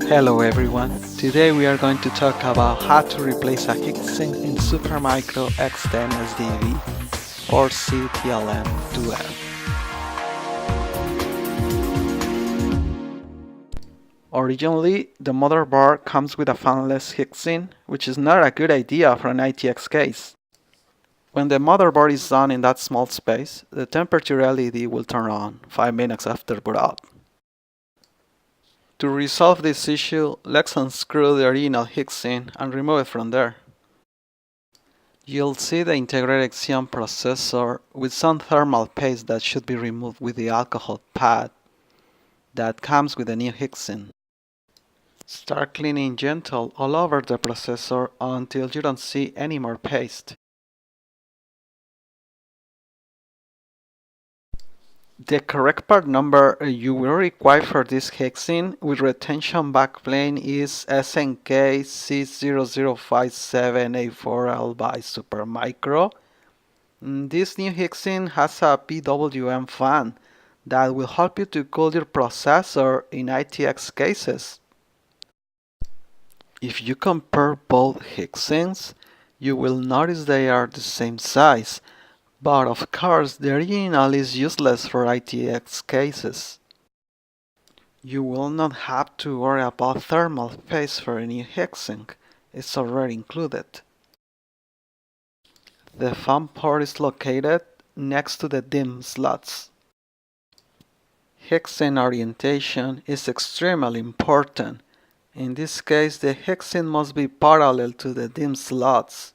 Hello everyone, today we are going to talk about how to replace a heatsink in Supermicro X10SDV-4C-TLN2F. Originally, the motherboard comes with a fanless heatsink, which is not a good idea for an ITX case. When the motherboard is on in that small space, the temperature LED will turn on 5 minutes after boot up. To resolve this issue, let's unscrew the original heatsink and remove it from there. You'll see the integrated Xeon processor with some thermal paste that should be removed with the alcohol pad that comes with the new heatsink. Start cleaning gentle all over the processor until you don't see any more paste. The correct part number you will require for this heatsink with retention backplane is SNK C0057A4L by Supermicro. This new heatsink has a PWM fan that will help you to cool your processor in ITX cases. If you compare both heatsinks, you will notice they are the same size. But of course, the original is useless for ITX cases. You will not have to worry about thermal paste for a new heatsink, it's already included. The fan port is located next to the DIMM slots. Heatsink orientation is extremely important. In this case, the heatsink must be parallel to the DIMM slots.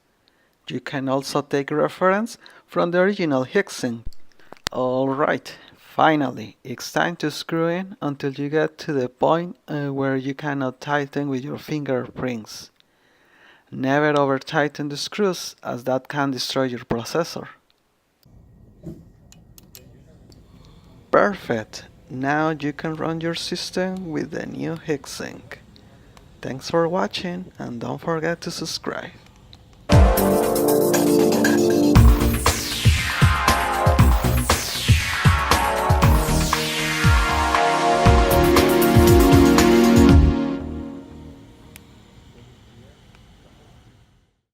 You can also take reference from the original heatsink. Alright, finally, it's time to screw in until you get to the point where you cannot tighten with your fingerprints. Never over tighten the screws, as that can destroy your processor. Perfect! Now you can run your system with the new heatsink. Thanks for watching and don't forget to subscribe.